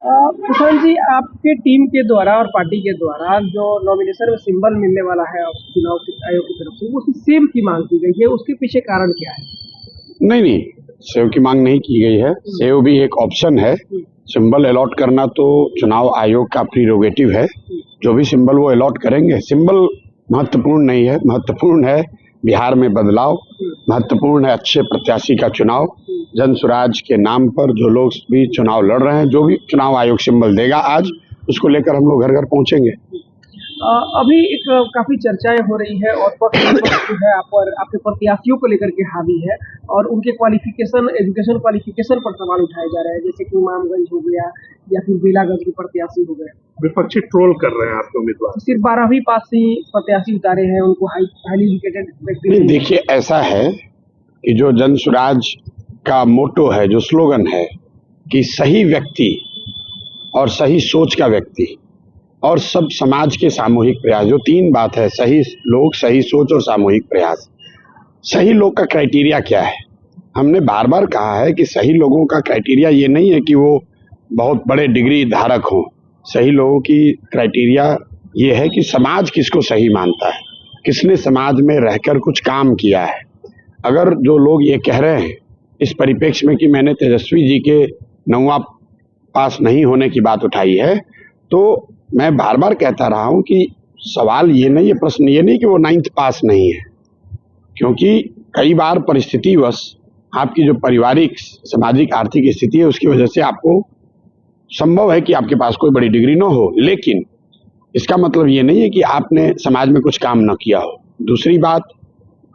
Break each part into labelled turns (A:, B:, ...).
A: प्रशांत जी, आपके टीम के द्वारा और पार्टी के द्वारा जो नॉमिनेशन में सिंबल मिलने वाला है चुनाव आयोग की तरफ से, वो सेम की मांग की गई है, उसके पीछे कारण क्या है?
B: नहीं, सेव की मांग नहीं की गई है। सेव भी एक ऑप्शन है। सिंबल अलॉट करना तो चुनाव आयोग का प्रीरोगेटिव है। जो भी सिंबल वो अलॉट करेंगे, सिंबल महत्वपूर्ण नहीं है। महत्वपूर्ण है बिहार में बदलाव, महत्वपूर्ण है अच्छे प्रत्याशी का चुनाव। जन स्वराज के नाम पर जो लोग भी चुनाव लड़ रहे हैं, जो भी चुनाव आयोग सिंबल देगा आज, उसको लेकर हम लोग घर घर पहुंचेंगे।
A: अभी एक काफी चर्चाएं हो रही है और पक्ष जो है आपके प्रत्याशियों को लेकर के हावी है और उनके क्वालिफिकेशन, एजुकेशन क्वालिफिकेशन पर सवाल उठाए जा रहे हैं, जैसे कि इमामगंज हो गया या फिर बेलागंज के प्रत्याशी हो गए।
C: विपक्षी ट्रोल कर रहे हैं आपके उम्मीदवार।
A: सिर्फ 12वीं पास से ही प्रत्याशी उतारे हैं, उनको हाईली एजुकेटेड व्यक्ति।
B: देखिए, ऐसा है कि जो जन स्वराज का मोटो है, जो स्लोगन है कि सही व्यक्ति और सही सोच का व्यक्ति और सब समाज के सामूहिक प्रयास, जो तीन बात है, सही लोग, सही सोच और सामूहिक प्रयास। सही लोग का क्राइटेरिया क्या है? हमने बार बार कहा है कि सही लोगों का क्राइटेरिया ये नहीं है कि वो बहुत बड़े डिग्री धारक हों। सही लोगों की क्राइटेरिया ये है कि समाज किसको सही मानता है, किसने समाज में रहकर कुछ काम किया है। अगर जो लोग ये कह रहे हैं इस परिप्रेक्ष्य में कि मैंने तेजस्वी जी के 9वां पास नहीं होने की बात उठाई है, तो मैं बार बार कहता रहा हूं कि सवाल ये नहीं है, प्रश्न ये नहीं कि वो 9th पास नहीं है, क्योंकि कई बार परिस्थितिवश आपकी जो पारिवारिक, सामाजिक, आर्थिक स्थिति है, उसकी वजह से आपको संभव है कि आपके पास कोई बड़ी डिग्री न हो, लेकिन इसका मतलब ये नहीं है कि आपने समाज में कुछ काम न किया हो। दूसरी बात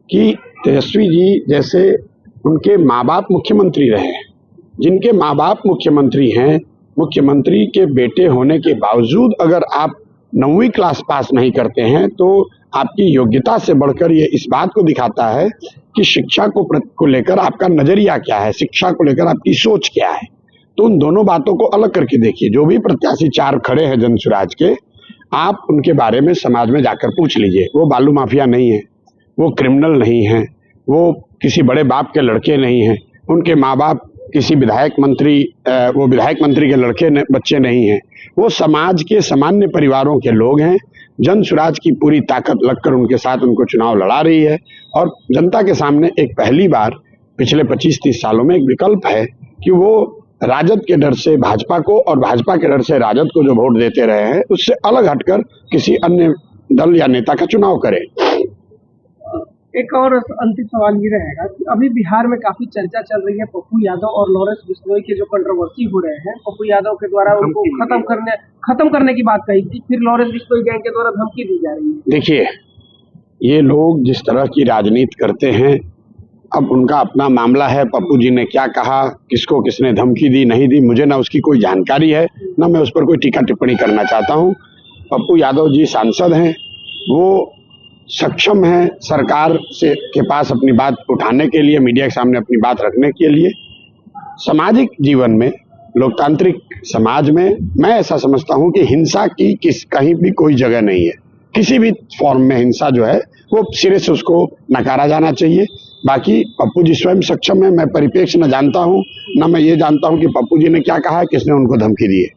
B: कि तेजस्वी जी जैसे उनके माँ बाप मुख्यमंत्री रहे हैं, जिनके माँ बाप मुख्यमंत्री हैं, मुख्यमंत्री के बेटे होने के बावजूद अगर आप 9वीं क्लास पास नहीं करते हैं, तो आपकी योग्यता से बढ़कर ये इस बात को दिखाता है कि शिक्षा को लेकर आपका नजरिया क्या है, शिक्षा को लेकर आपकी सोच क्या है। तो उन दोनों बातों को अलग करके देखिए। जो भी प्रत्याशी 4 खड़े हैं जन स्वराज के, आप उनके बारे में समाज में जाकर पूछ लीजिए। वो बालू माफिया नहीं है, वो क्रिमिनल नहीं है, वो किसी बड़े बाप के लड़के नहीं हैं, उनके माँ बाप किसी विधायक मंत्री के लड़के बच्चे नहीं हैं, वो समाज के सामान्य परिवारों के लोग हैं। जन स्वराज की पूरी ताकत लगकर उनके साथ उनको चुनाव लड़ा रही है और जनता के सामने एक पहली बार पिछले 25-30 सालों में एक विकल्प है कि वो राजद के डर से भाजपा को और भाजपा के डर से राजद को जो वोट देते रहे हैं, उससे अलग हटकर किसी अन्य दल या नेता का चुनाव करें।
A: एक और अंतिम सवाल ये रहेगा कि अभी बिहार में काफी चर्चा चल रही है पप्पू यादव और लॉरेंस बिश्नोई के जो कंट्रोवर्सी हो रहे हैं। पप्पू यादव के द्वारा उनको खत्म करने की बात कही थी, फिर लॉरेंस बिश्नोई गैंग के द्वारा धमकी दी जा रही है।
B: देखिए, ये लोग जिस तरह की राजनीति करते हैं, अब उनका अपना मामला है। पप्पू जी ने क्या कहा, किसको किसने धमकी दी नहीं दी, मुझे ना उसकी कोई जानकारी है, ना मैं उस पर कोई टीका टिप्पणी करना चाहता हूँ। पप्पू यादव जी सांसद हैं, वो सक्षम है सरकार के पास अपनी बात उठाने के लिए, मीडिया के सामने अपनी बात रखने के लिए। सामाजिक जीवन में, लोकतांत्रिक समाज में मैं ऐसा समझता हूं कि हिंसा की कहीं भी कोई जगह नहीं है। किसी भी फॉर्म में हिंसा जो है वो सिरे से उसको नकारा जाना चाहिए। बाकी पप्पू जी स्वयं सक्षम है, मैं परिप्रेक्ष्य न जानता हूं, न मैं ये जानता हूं कि पप्पू जी ने क्या कहा है, किसने उनको धमकी दी है।